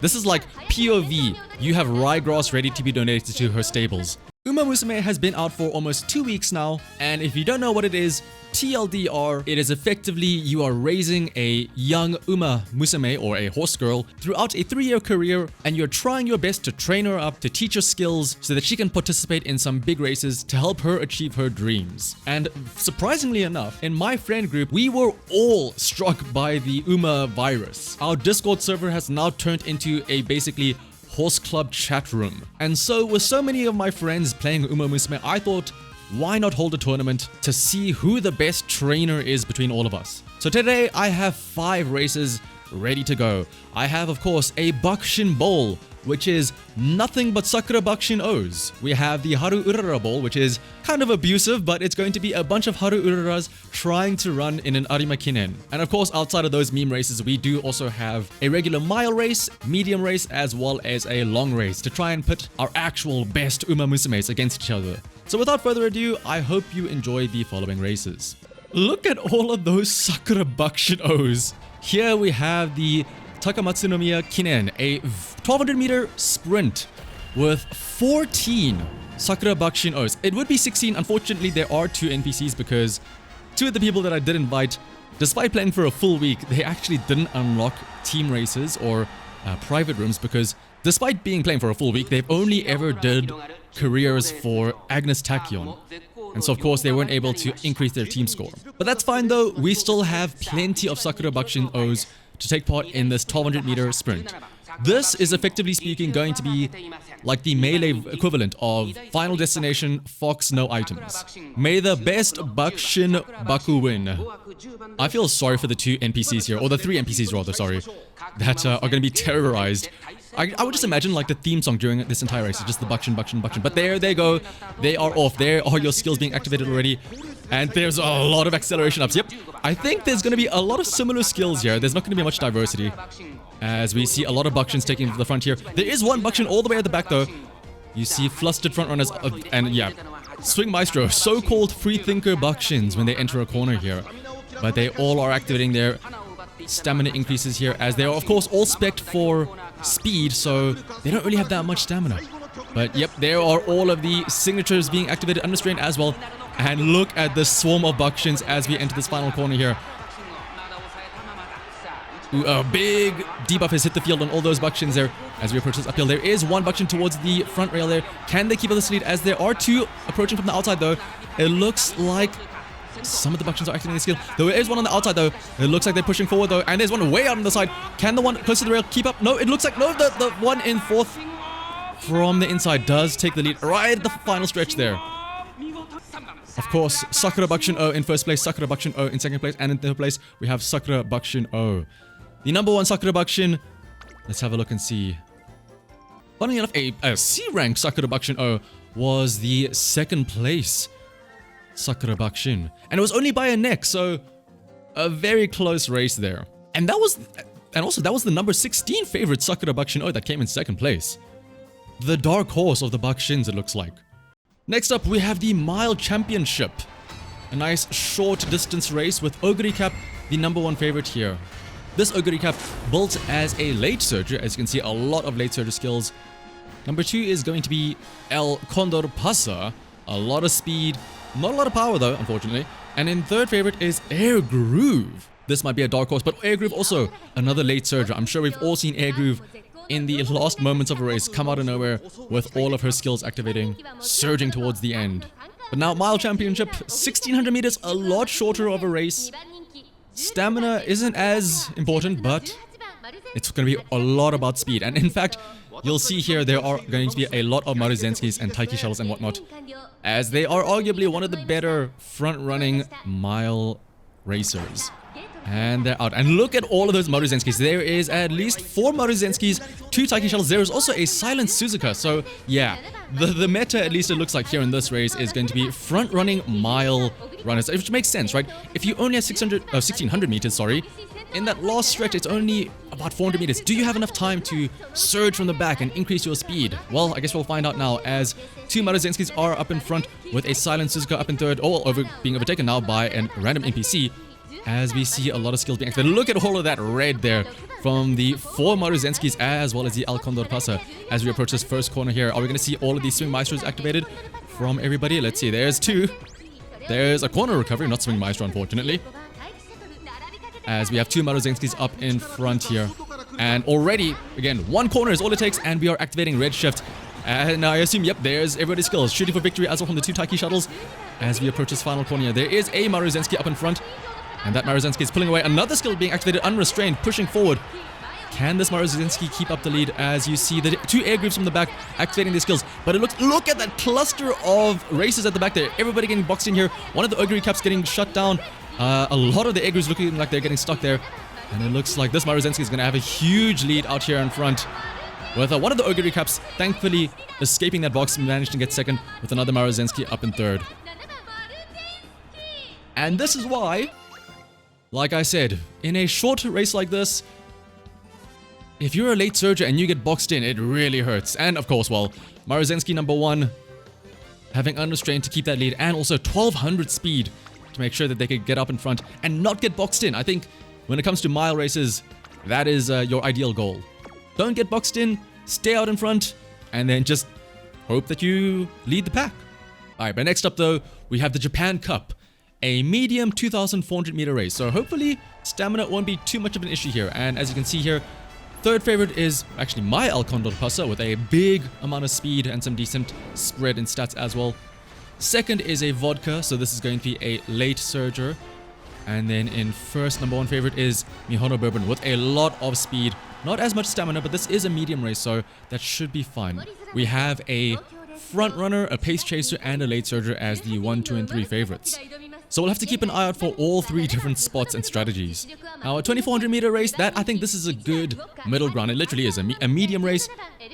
This is like POV. You have ryegrass ready to be donated to her stables. Uma Musume has been out for almost 2 weeks now, and if you don't know what it is, TLDR, it is effectively you are raising a young Uma Musume or a horse girl throughout a 3-year career, and you're trying your best to train her up, to teach her skills so that she can participate in some big races to help her achieve her dreams. And surprisingly enough, in my friend group, we were all struck by the Uma virus. Our Discord server has now turned into a basically horse club chat room. And so with so many of my friends playing Uma Musume, I thought, why not hold a tournament to see who the best trainer is between all of us? So today I have 5 races ready to go. I have, of course, a Bakushin Bowl, which is nothing but Sakura Bakushin O's. We have the Haru Urara Bowl, which is kind of abusive, but it's going to be a bunch of Haru Uraras trying to run in an Arima Kinen. And of course, outside of those meme races, we do also have a regular mile race, medium race, as well as a long race to try and put our actual best Uma Musumes against each other. So without further ado, I hope you enjoy the following races. Look at all of those Sakura Bakushin O's. Here we have the Takamatsu Nomia Kinen, a 1200 meter sprint with 14 Sakura Bakushin O's. It would be 16. Unfortunately, there are 2 NPCs because 2 of the people that I did invite, despite playing for a full week, they actually didn't unlock team races or private rooms because despite playing for a full week, they've only ever did careers for Agnes Tachyon. And so of course they weren't able to increase their team score. But that's fine though, we still have plenty of Sakura Bakushin O's to take part in this 1200 meter sprint. This is effectively speaking going to be like the melee equivalent of Final Destination Fox No Items. May the best Bakushin Baku win. I feel sorry for the 2 NPCs here, or the 3 NPCs rather, sorry, that are going to be terrorized. I would just imagine like the theme song during this entire race is just the Bakushin, Bakushin, Bakushin. But there they go. They are off. There are your skills being activated already. And there's a lot of acceleration ups. Yep. I think there's going to be a lot of similar skills here. There's not going to be much diversity, as we see a lot of Bakushins taking the front here. There is one Bakushin all the way at the back though. You see flustered front runners and yeah, Swing Maestro, so-called free thinker Bakushins when they enter a corner here. But they all are activating their stamina increases here, as they are of course all spec'd for speed, so they don't really have that much stamina. But yep, there are all of the signatures being activated under strain as well. And look at the swarm of Bakushins as we enter this final corner here. Ooh, a big debuff has hit the field on all those Bakushins there as we approach this uphill. There is one Bakushin towards the front rail there. Can they keep up this lead? As there are 2 approaching from the outside though. It looks like some of the Bakushins are activating the skill. There is one on the outside though. It looks like they're pushing forward though. And there's one way out on the side. Can the one close to the rail keep up? No, it looks like no. The one in 4th from the inside does take the lead right at the final stretch there. Of course, Sakura Bakushin O in first place, Sakura Bakushin O in second place, and in third place we have Sakura Bakushin O. The number 1 Sakura Bakushin. Let's have a look and see. Funny enough, a C-rank Sakura Bakushin O was the second place Sakura Bakushin, and it was only by a neck, so a very close race there. And also that was the number 16 favorite Sakura Bakushin O that came in second place. The dark horse of the Bakushins, it looks like. Next up, we have the Mile Championship. A nice short distance race with Oguri Cap, the number 1 favorite here. This Oguri Cap built as a late surger, as you can see, a lot of late surger skills. Number 2 is going to be El Condor Pasa, a lot of speed, not a lot of power though, unfortunately. And in third favorite is Air Groove. This might be a dark horse, but Air Groove also another late surger. I'm sure we've all seen Air Groove in the last moments of a race come out of nowhere with all of her skills activating, surging towards the end. But now Mile Championship, 1600 meters, a lot shorter of a race. Stamina isn't as important, but it's going to be a lot about speed. And in fact, you'll see here there are going to be a lot of Maruzenskys and Taiki shuttles and whatnot, as they are arguably one of the better front-running mile racers. And they're out. And look at all of those Maruzenskys. There is at least 4 Maruzenskys, 2 Taiki shuttles. There is also a silent Suzuka. So yeah, the meta, at least it looks like here in this race, is going to be front-running mile runners, which makes sense, right? If you only have 1600 meters, sorry, in that last stretch, it's only about 400 meters. Do you have enough time to surge from the back and increase your speed? Well, I guess we'll find out now, as 2 Maruzenskys are up in front with a silent Suzuka up in third, all being overtaken now by a random NPC. as we see a lot of skills being activated. Look at all of that red there from the 4 Maruzenskis as well as the El Condor Pasa as we approach this first corner here. Are we going to see all of these swing maestros activated from everybody? Let's see. There's 2. There's a corner recovery, not swing maestro unfortunately. As we have 2 Maruzenskis up in front here. And already, again, 1 corner is all it takes and we are activating red shift. And I assume, yep, there's everybody's skills. Shooting for victory as well from the 2 Taiki shuttles. As we approach this final corner here, there is a Maruzensky up in front. And that Maruzensky is pulling away. Another skill being activated, unrestrained, pushing forward. Can this Maruzensky keep up the lead as you see the 2 air groups from the back activating their skills? But it looks, look at that cluster of racers at the back there. Everybody getting boxed in here. One of the Oguri caps getting shut down. A lot of the air groups looking like they're getting stuck there. And it looks like this Maruzensky is going to have a huge lead out here in front. With one of the Oguri caps thankfully escaping that box, managed to get second with another Maruzensky up in third. And this is why, like I said, in a short race like this, if you're a late surger and you get boxed in, it really hurts. And of course, well, Maruzensky number 1 having unrestrained to keep that lead and also 1200 speed to make sure that they could get up in front and not get boxed in. I think when it comes to mile races, that is your ideal goal. Don't get boxed in, stay out in front, and then just hope that you lead the pack. Alright, but next up though, we have the Japan Cup, a medium 2,400 meter race. So hopefully stamina won't be too much of an issue here. And as you can see here, third favorite is actually my El Condor Pasa with a big amount of speed and some decent spread in stats as well. Second is a Vodka, so this is going to be a late surger. And then in first, number 1 favorite is Mihono Bourbon with a lot of speed. Not as much stamina, but this is a medium race, so that should be fine. We have a front runner, a pace chaser, and a late surger as the 1, 2, and 3 favorites. So we'll have to keep an eye out for all 3 different spots and strategies. Now, a 2,400 meter race, I think this is a good middle ground. It literally is a medium race.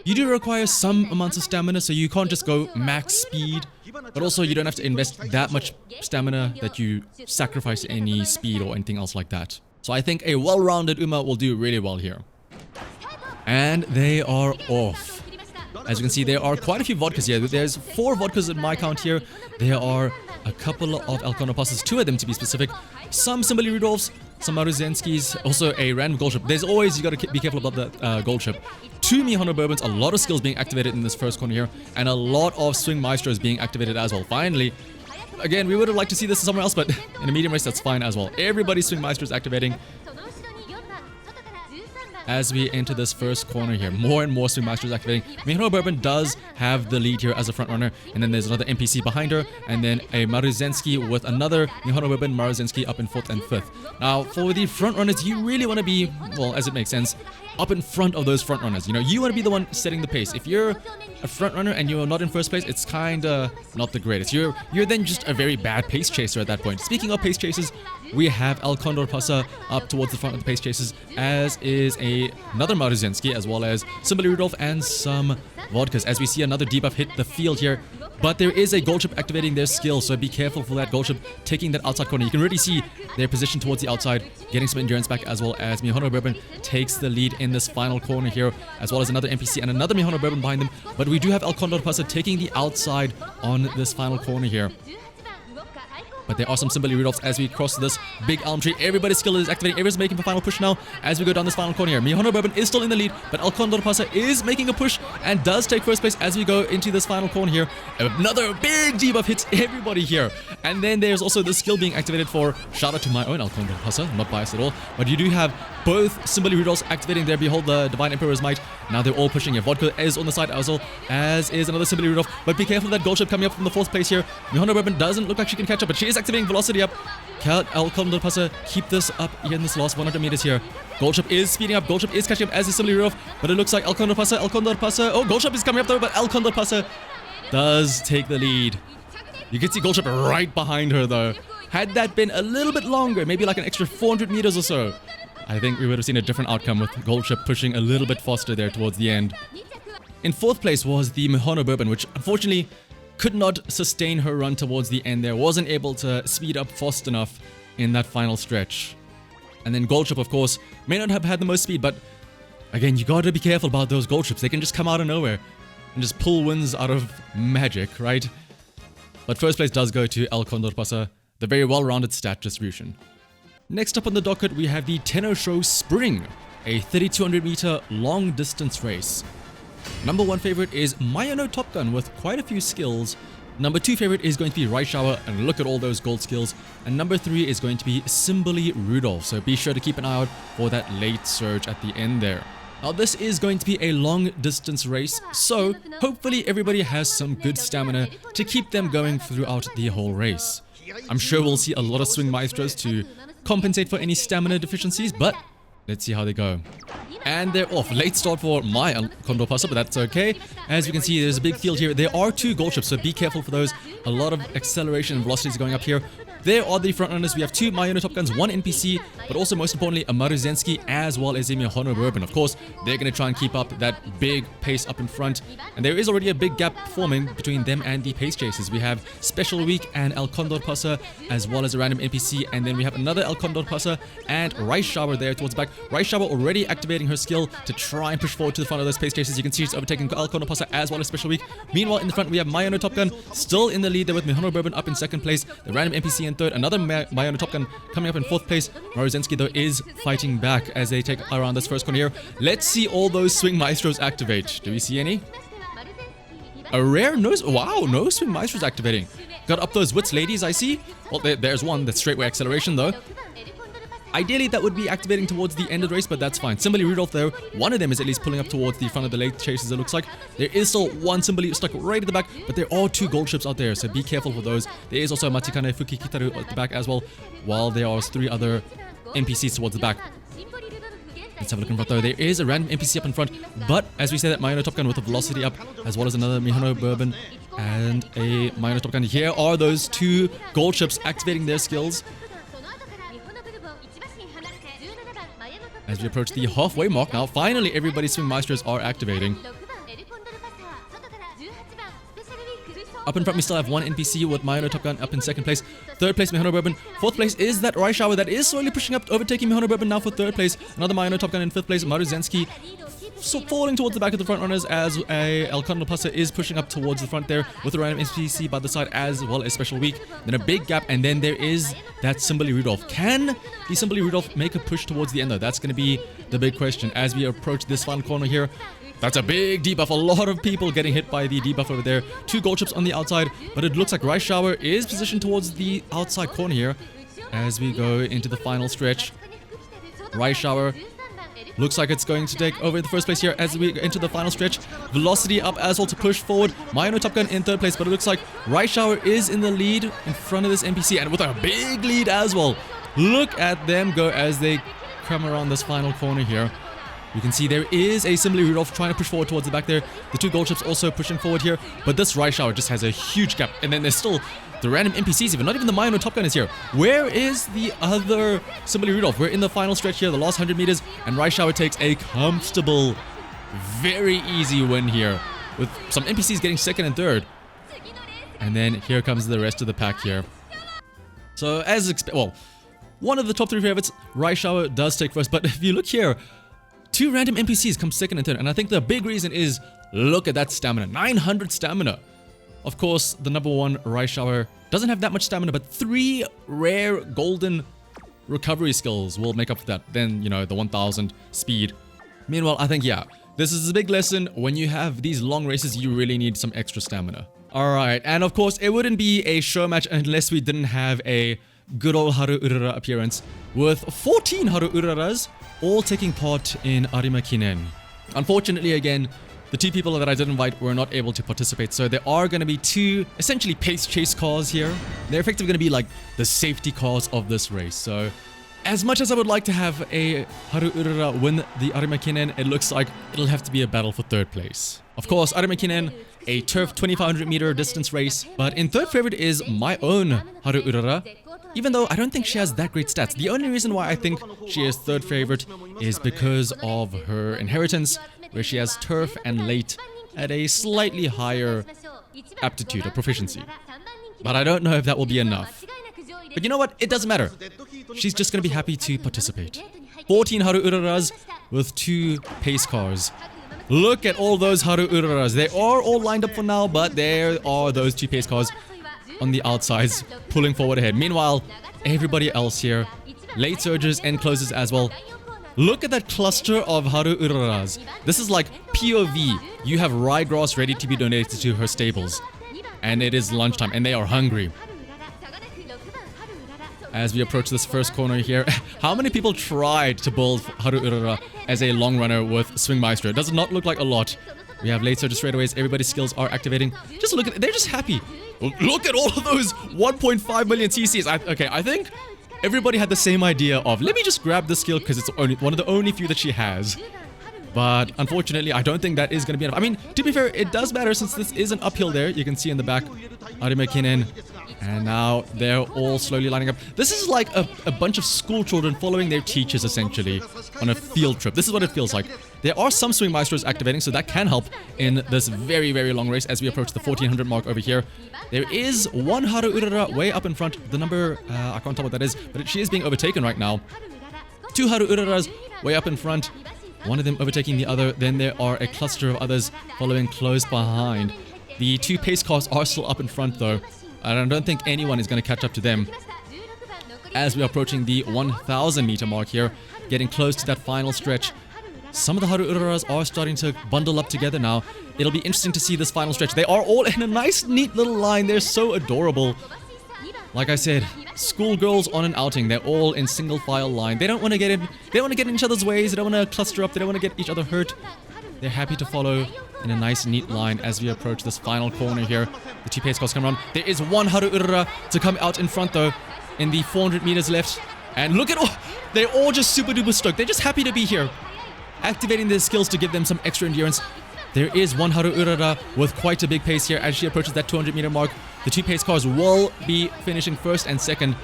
You do require some amounts of stamina, so you can't just go max speed. But also, you don't have to invest that much stamina that you sacrifice any speed or anything else like that. So I think a well-rounded Uma will do really well here. And they are off. As you can see, there are quite a few vodkas here. There's 4 vodkas in my count here. There are a couple of El Condor Pasas, 2 of them to be specific. Some Symboli Rudolphs, some Maruzenskis, also a random Goldship. There's always, you got to be careful about the Goldship. 2 Mihono Bourbons, a lot of skills being activated in this first corner here, and a lot of swing maestros being activated as well. Finally, again, we would have liked to see this somewhere else, but in a medium race, that's fine as well. Everybody's swing maestros activating. As we enter this first corner here, more and more swing maestros activating. Mihono Bourbon does have the lead here as a front runner, and then there's another NPC behind her, and then a Maruzensky with another Mihono Bourbon Maruzensky up in 4th and 5th. Now, for the front runners, you really want to be, well, as it makes sense, up in front of those front runners. You know, you want to be the one setting the pace. If you're a front runner and you're not in first place, it's kinda not the greatest. You're then just a very bad pace chaser at that point. Speaking of pace chasers, we have El Condor Pasa up towards the front of the pace chasers, as is another Maruzensky, as well as Symboli Rudolph and some vodkas. As we see another debuff hit the field here, but there is a Goldship activating their skill, so be careful for that Goldship taking that outside corner. You can really see their position towards the outside, getting some endurance back, as well as Mihono Bourbon takes the lead in this final corner here, as well as another NPC and another Mihono Bourbon behind them. But we do have El Condor Pasa taking the outside on this final corner here. But there are some Symboli Rudolphs as we cross this big elm tree. Everybody's skill is activating. Everyone's making the final push now as we go down this final corner here. Mihono Bourbon is still in the lead, but El Condor Pasa is making a push and does take first place as we go into this final corner here. Another big debuff hits everybody here. And then there's also the skill being activated for, shout out to my own El Condor Pasa, not biased at all. But you do have both Symboli Rudolphs activating there. Behold the Divine Emperor's Might. Now they're all pushing here. Vodka is on the side as well, as is another Symboli Rudolph. But be careful of that Goldship coming up from the 4th place here. Mihono Bourbon doesn't look like she can catch up, but she is activating velocity up. Can El Condor Pasa keep this up here in this last 100 meters here? Goldship is speeding up. Goldship is catching up as is Symboli Rudolph, but it looks like El Condor Pasa. Oh, Goldship is coming up though, but El Condor Pasa does take the lead. You can see Goldship right behind her though. Had that been a little bit longer, maybe like an extra 400 meters or so, I think we would have seen a different outcome with Goldship pushing a little bit faster there towards the end. In 4th place was the Mihono Bourbon, which unfortunately could not sustain her run towards the end there. Wasn't able to speed up fast enough in that final stretch. And then Goldship, of course, may not have had the most speed, but again, you gotta be careful about those Goldships. They can just come out of nowhere and just pull wins out of magic, right? But first place does go to El Condor Pasa, the very well-rounded stat distribution. Next up on the docket, we have the Tennor Spring, a 3,200-meter long-distance race. Number 1 favorite is Mihono Top Gun with quite a few skills. Number 2 favorite is going to be Rice Shower, and look at all those gold skills. And number 3 is going to be Simboli Rudolph, so be sure to keep an eye out for that late surge at the end there. Now this is going to be a long distance race, so hopefully everybody has some good stamina to keep them going throughout the whole race. I'm sure we'll see a lot of swing maestros to compensate for any stamina deficiencies, but let's see how they go. And they're off. Late start for my condor passer, but that's okay. As you can see, there's a big field here. There are 2 Goldships, so be careful for those. A lot of acceleration and velocities going up here. There are the front runners. We have 2 Mihono Top Guns, 1 NPC, but also most importantly a Maruzensky as well as a Mihono Bourbon. Of course, they're going to try and keep up that big pace up in front. And there is already a big gap forming between them and the pace chasers. We have Special Week and El Condor Passer as well as a random NPC. And then we have another El Condor Passer and Rice Shower there towards the back. Rice Shower already activating her skill to try and push forward to the front of those pace chasers. You can see she's overtaking El Condor Passer as well as Special Week. Meanwhile, in the front, we have Mihono Top Gun still in the lead there with Mihono Bourbon up in 2nd place. The random NPC in 3rd. Another Mihono Top Gun coming up in 4th place. Maruzensky though is fighting back as they take around this first corner here. Let's see all those swing maestros activate. Do we see any? A rare no. Wow, no swing maestros activating. Got up those wits, ladies, I see. Well, there's one. That's straightway acceleration though. Ideally, that would be activating towards the end of the race, but that's fine. Simboli Rudolph, though, one of them is at least pulling up towards the front of the late chasers, it looks like. There is still one Simboli stuck right at the back, but there are 2 Goldships out there, so be careful for those. There is also a Matikane Fukikitaru at the back as well, while there are 3 other NPCs towards the back. Let's have a look in front, though. There is a random NPC up in front, but as we say, that Mihono Top Gun with the velocity up, as well as another Mihono Bourbon and a Mihono Top Gun. Here are those 2 Goldships activating their skills. As we approach the halfway mark now, finally everybody's swing maestros are activating. Up in front we still have 1 NPC with Mihono Top Gun up in 2nd place. 3rd place Mihono Bourbon. 4th place is that Rice Shower that is slowly pushing up, overtaking Mihono Bourbon now for 3rd place. Another Mihono Top Gun in 5th place. Maruzensky so falling towards the back of the front runners as a El Condor Passer is pushing up towards the front there with a random NPC by the side as well as Special Week. Then a big gap, and then there is that Simboli Rudolph. Can the Simboli Rudolph make a push towards the end though? That's going to be the big question as we approach this final corner here. That's a big debuff. A lot of people getting hit by the debuff over there. 2 Goldships on the outside, but it looks like Rice Shower is positioned towards the outside corner here as we go into the final stretch. Rice Shower looks like it's going to take over the 1st place here as we enter the final stretch. Velocity up as well to push forward. Mihono Top Gun in 3rd place, but it looks like Rice Shower is in the lead in front of this NPC and with a big lead as well. Look at them go as they come around this final corner here. You can see there is a Simboli Rudolph trying to push forward towards the back there. The 2 Goldships also pushing forward here, but this Rice Shower just has a huge gap. And then there's still the random NPCs even. Not even the Mihono Top Gun is here. Where is the other Simboli Rudolph? We're in the final stretch here, the last 100 meters, and Rice Shower takes a comfortable, very easy win here with some NPCs getting 2nd and 3rd. And then here comes the rest of the pack here. So as one of the top 3 favorites, Rice Shower does take 1st, but if you look here, 2 random NPCs come 2nd and 3rd, and I think the big reason is, look at that stamina, 900 stamina. Of course, the number 1 Rice Shower doesn't have that much stamina, but 3 rare golden recovery skills will make up for that. Then, you know, the 1000 speed. Meanwhile, I think, yeah, this is a big lesson. When you have these long races, you really need some extra stamina. Alright, and of course, it wouldn't be a show match unless we didn't have a good old Haru Urara appearance, with 14 Haru Uraras all taking part in Arima Kinen. Unfortunately, again, the 2 people that I did invite were not able to participate, so there are going to be 2 essentially pace chase cars here. They're effectively going to be like the safety cars of this race. So as much as I would like to have a Haru Urara win the Arima Kinen, it looks like it'll have to be a battle for 3rd place. Of course, Arima Kinen, a turf 2500 meter distance race, but in 3rd favorite is my own Haru Urara. Even though I don't think she has that great stats. The only reason why I think she is 3rd favorite is because of her inheritance, where she has turf and late at a slightly higher aptitude or proficiency. But I don't know if that will be enough. But you know what? It doesn't matter. She's just going to be happy to participate. 14 Haru Uraras with 2 pace cars. Look at all those Haru Uraras. They are all lined up for now, but there are those 2 pace cars on the outsides pulling forward ahead. Meanwhile, everybody else here late surges and closes as well. Look at that cluster of Haru Uraras. This is like POV. You have ryegrass ready to be donated to her stables. And it is lunchtime and they are hungry. As we approach this first corner here, how many people tried to build Haru Urara as a long runner with Swing Maestro? Does not look like a lot. We have late surges straightaways. Everybody's skills are activating. Just look at it. They're just happy. Look at all of those 1.5 million TCs. I think everybody had the same idea of, let me just grab this skill because it's only one of the only few that she has. But unfortunately, I don't think that is going to be enough. I mean, to be fair, it does matter since this is an uphill there. You can see in the back, Arima Kinen. And now they're all slowly lining up. This is like a bunch of school children following their teachers, essentially, on a field trip. This is what it feels like. There are some Swing Maestros activating, so that can help in this very, very long race as we approach the 1400 mark over here. There is one Haru Urara way up in front. The number, I can't tell what that is, but she is being overtaken right now. Two Haru Uraras way up in front. One of them overtaking the other. Then there are a cluster of others following close behind. The two pace cars are still up in front, though. I don't think anyone is going to catch up to them. As we're approaching the 1000 meter mark here, getting close to that final stretch. Some of the Haru Uraras are starting to bundle up together now. It'll be interesting to see this final stretch. They are all in a nice, neat little line. They're so adorable. Like I said, schoolgirls on an outing. They're all in single file line. They don't want to get in. They don't want to get in each other's ways. They don't want to cluster up. They don't want to get each other hurt. They're happy to follow in a nice, neat line as we approach this final corner here. The two pace cars come around. There is one Haru Urara to come out in front, though, in the 400 meters left. And look at all. They're all just super duper stoked. They're just happy to be here. Activating their skills to give them some extra endurance. There is one Haru Urara with quite a big pace here as she approaches that 200 meter mark. The two pace cars will be finishing first and second.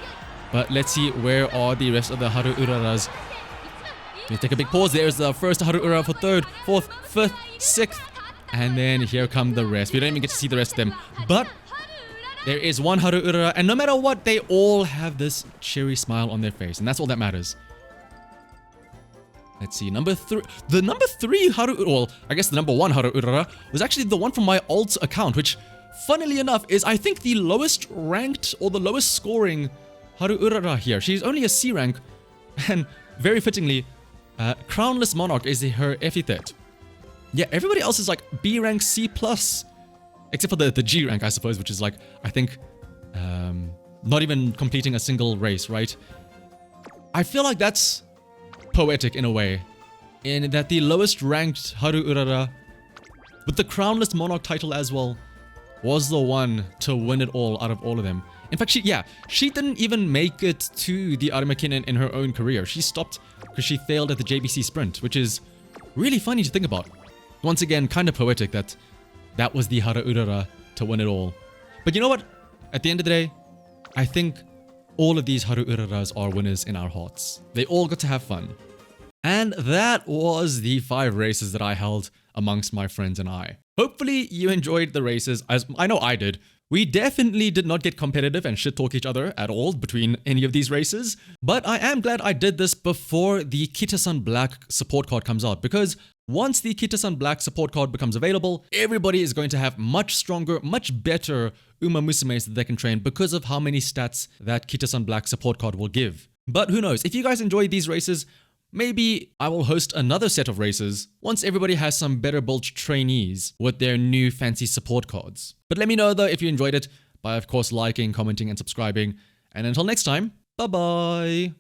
But let's see, where are the rest of the Haru Uraras? We take a big pause. There's the first Haru Urara for third, fourth, fifth, sixth. And then here come the rest. We don't even get to see the rest of them. But there is one Haru Urara. And no matter what, they all have this cheery smile on their face. And that's all that matters. Let's see, number 3. The number 3 Haru, well, I guess the number 1 Haru Urara was actually the one from my alt account, which, funnily enough, is I think the lowest ranked or the lowest scoring Haru Urara here. She's only a C rank, and very fittingly, Crownless Monarch is her epithet. Yeah, everybody else is like B rank, C plus, except for the G rank, I suppose, which is like, I think, not even completing a single race, right? I feel like that's poetic in a way, in that the lowest ranked Haru Urara, with the Crownless Monarch title as well, was the one to win it all out of all of them. In fact, she didn't even make it to the Arima Kinen in her own career. She stopped because she failed at the JBC Sprint, which is really funny to think about. Once again, kind of poetic that that was the Haru Urara to win it all. But you know what? At the end of the day, I think all of these Haru Uraras are winners in our hearts. They all got to have fun. And that was the 5 races that I held amongst my friends and I. Hopefully you enjoyed the races, as I know I did. We definitely did not get competitive and shit talk each other at all between any of these races, but I am glad I did this before the Kita-san Black support card comes out, because once the Kita-san Black support card becomes available, everybody is going to have much stronger, much better Uma Musumes that they can train because of how many stats that Kita-san Black support card will give. But who knows, if you guys enjoy these races, maybe I will host another set of races once everybody has some better built trainees with their new fancy support cards. But let me know though if you enjoyed it by of course liking, commenting and subscribing. And until next time, bye bye!